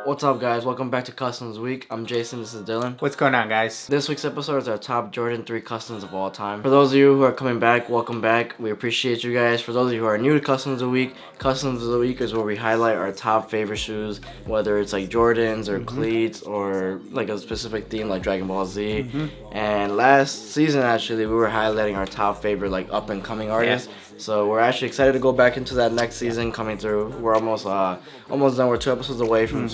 What's up, guys? Welcome back to Customs Week. I'm Jason. This is Dillon. What's going on, guys? This week's episode is our top Jordan 3 customs of all time. For those of you who are coming back, welcome back. We appreciate you guys. For those of you who are new to Customs of the Week is where we highlight our top favorite shoes, whether it's like Jordans or cleats or like a specific theme like Dragon Ball Z. And last season, actually, we were highlighting our top favorite like up and coming artists. So we're actually excited to go back into that next season coming through. We're almost done. We're 2 episodes away from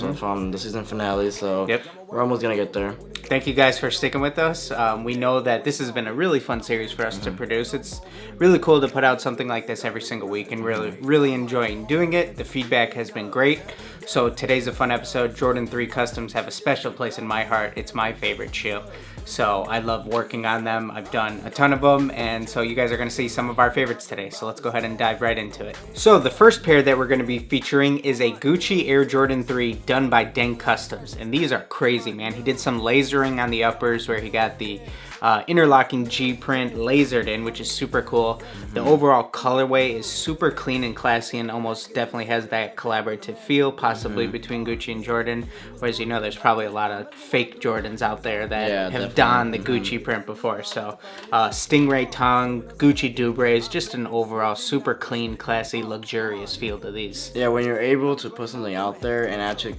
the season finale, so we're almost gonna get there. Thank you guys for sticking with us. We know that this has been a really fun series for us to produce. It's really cool to put out something like this every single week and really enjoying doing it. The feedback has been great. So today's a fun episode. Jordan 3 Customs have a special place in my heart. It's my favorite shoe. So I love working on them. I've done a ton of them, and so you guys are going to see some of our favorites today. So let's go ahead and dive right into it. So the first pair that we're going to be featuring is a Gucci Air Jordan 3 done by Deng Customs, and these are crazy, man. He did some lasering on the uppers where he got the interlocking G print lasered in, which is super cool. The overall colorway is super clean and classy and almost definitely has that collaborative feel, possibly between Gucci and Jordan. Whereas, you know, there's probably a lot of fake Jordans out there that have donned the Gucci print before. So Stingray tongue, Gucci Dubres, just an overall super clean, classy, luxurious feel to these. Yeah, when you're able to put something out there and actually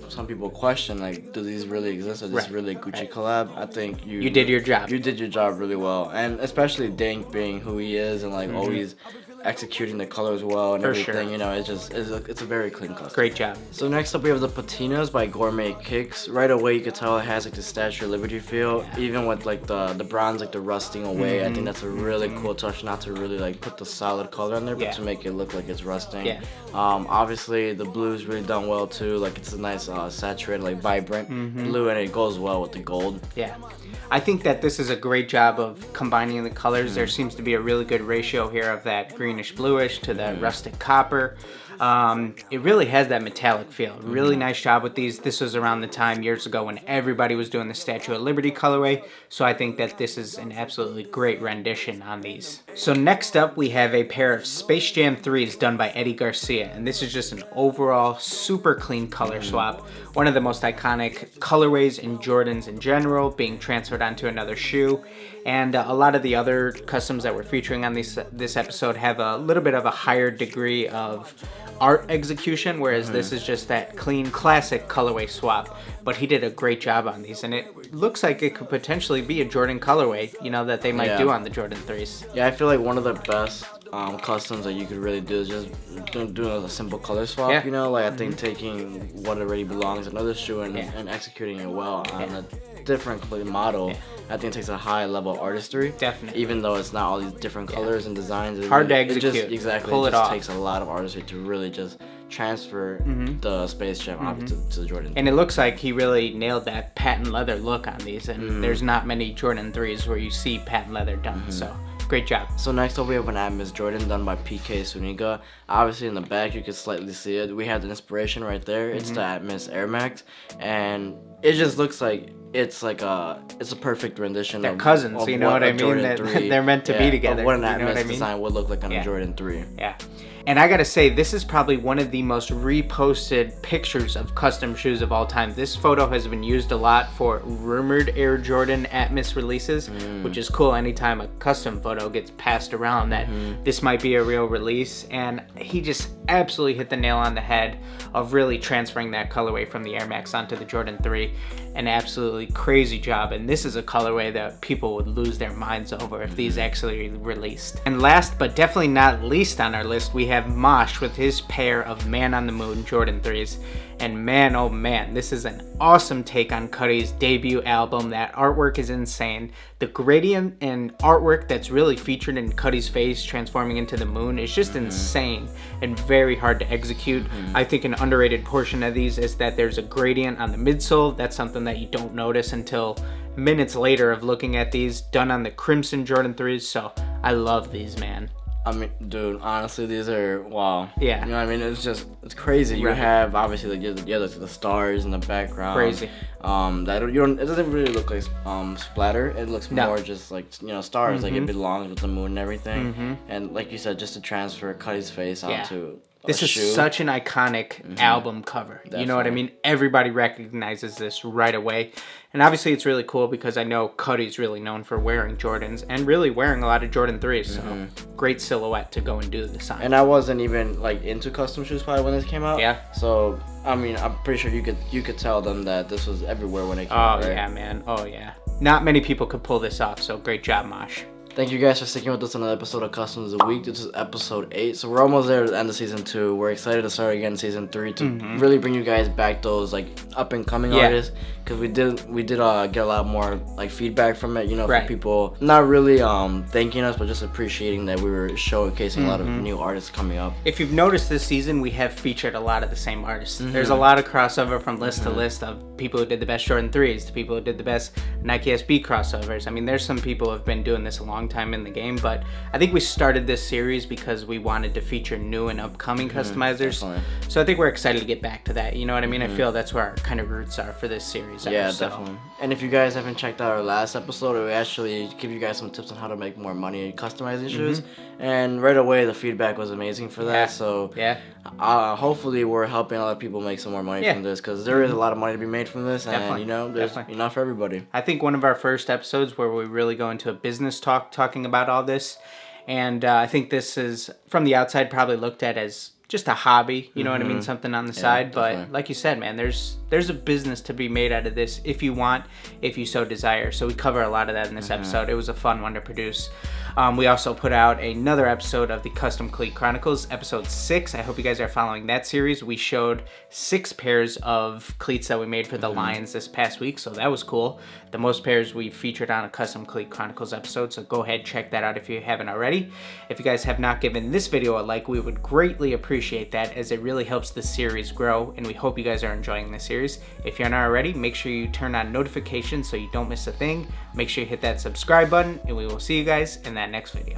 some people question, like, do these really exist? Is this really a Gucci collab? I think you did your job. You did your job really well, and especially Dink being who he is and like always executing the colors well and everything. You know, it's a very clean custom. Great job. So next up we have the Patinas by Gourmet Kicks. Right away you could tell it has like the Statue of Liberty feel, even with like the bronze, like the rusting away. I think that's a really cool touch, not to really like put the solid color on there, but to make it look like it's rusting. Obviously the blue's really done well too. Like it's a nice saturated, like vibrant blue, and it goes well with the gold. I think that this is a great job of combining the colors. There seems to be a really good ratio here of that greenish bluish to that rustic copper. It really has that metallic feel. Really nice job with these. This was around the time years ago when everybody was doing the Statue of Liberty colorway, so I think that this is an absolutely great rendition on these. So next up we have a pair of Space Jam 3s done by Eddie Garcia, and this is just an overall super clean color swap. One of the most iconic colorways in Jordans in general, being transferred onto another shoe. And a lot of the other customs that we're featuring on this episode have a little bit of a higher degree of art execution, whereas this is just that clean, classic colorway swap. But he did a great job on these, and it looks like it could potentially be a Jordan colorway, you know, that they might do on the Jordan 3s. Yeah, I feel like one of the best customs that you could really do is just doing a simple color swap. You know, like I think taking what already belongs in another shoe and executing it well on a different model. I think it takes a high level of artistry. Definitely. Even though it's not all these different colors and designs. Hard to execute. It just takes a lot of artistry to really just transfer the Space Jam off to the Jordan 3. And it looks like he really nailed that patent leather look on these. And there's not many Jordan 3s where you see patent leather done. So great job. So next up we have an Atmos Jordan done by PK Suniga. Obviously in the back you can slightly see it. We have the inspiration right there. It's the Atmos Air Max, and it just looks like it's a perfect rendition. They're cousins, you know what I mean? They're meant to be together. Of what an Atmos design would look like on a Jordan 3. And I gotta say, this is probably one of the most reposted pictures of custom shoes of all time. This photo has been used a lot for rumored Air Jordan Atmos releases, which is cool anytime a custom photo gets passed around that this might be a real release. And he just absolutely hit the nail on the head of really transferring that colorway from the Air Max onto the Jordan 3. An absolutely crazy job, and this is a colorway that people would lose their minds over if these actually released. And last but definitely not least on our list, we have Mosh with his pair of Man on the Moon Jordan 3s. And man, oh man, this is an awesome take on Cuddy's debut album. That artwork is insane. The gradient and artwork that's really featured in Cuddy's face transforming into the moon is just insane and very hard to execute. I think an underrated portion of these is that there's a gradient on the midsole. That's something that you don't notice until minutes later of looking at these, done on the Crimson Jordan 3s. So I love these, man. I mean, dude, honestly, these are, wow. Yeah. You know what I mean? It's crazy. You have, obviously, the stars in the background. Crazy. that it doesn't really look like splatter. It looks more just like stars, like it belongs with the moon and everything. And like you said, just to transfer Cuddy's face onto. This is such an iconic album cover. Definitely. You know what I mean? Everybody recognizes this right away. And obviously it's really cool because I know Cuddy's really known for wearing Jordans and really wearing a lot of Jordan 3s. So great silhouette to go and do the design. And I wasn't even like into custom shoes probably when this came out. Yeah. So I mean, I'm pretty sure you could tell them that this was everywhere when it came out. Oh yeah, man. Oh yeah. Not many people could pull this off. So great job, Mosh. Thank you guys for sticking with us on another episode of Customs of the Week. This is episode 8, so we're almost there at the end of season 2. We're excited to start again season 3 to really bring you guys back those like up and coming artists, because we did get a lot more like feedback from it. From people not really thanking us, but just appreciating that we were showcasing a lot of new artists coming up. If you've noticed this season, we have featured a lot of the same artists. There's a lot of crossover from list to list of people who did the best Jordan 3s to people who did the best Nike SB crossovers. I mean, there's some people who have been doing this a long time in the game, but I think we started this series because we wanted to feature new and upcoming customizers. Definitely. So I think we're excited to get back to that. You know what I mean? I feel that's where our kind of roots are for this series. Definitely. And if you guys haven't checked out our last episode, we actually give you guys some tips on how to make more money customizing shoes. And right away, the feedback was amazing for that. So hopefully we're helping a lot of people make some more money from this, because there is a lot of money to be made from this. And there's enough for everybody. I think one of our first episodes where we really go into a business talking about all this, and I think this is from the outside probably looked at as just a hobby, you know what I mean, something on the side. But like you said, man, there's a business to be made out of this if you want, if you so desire. So we cover a lot of that in this episode. It was a fun one to produce. We also put out another episode of the Custom Cleat Chronicles, episode 6. I hope you guys are following that series. We showed 6 pairs of cleats that we made for the Lions this past week, so that was cool. The most pairs we featured on a Custom Cleat Chronicles episode, so go ahead, check that out if you haven't already. If you guys have not given this video a like, we would greatly appreciate that, as it really helps the series grow, and we hope you guys are enjoying this series. If you're not already, make sure you turn on notifications so you don't miss a thing. Make sure you hit that subscribe button, and we will see you guys in that next video.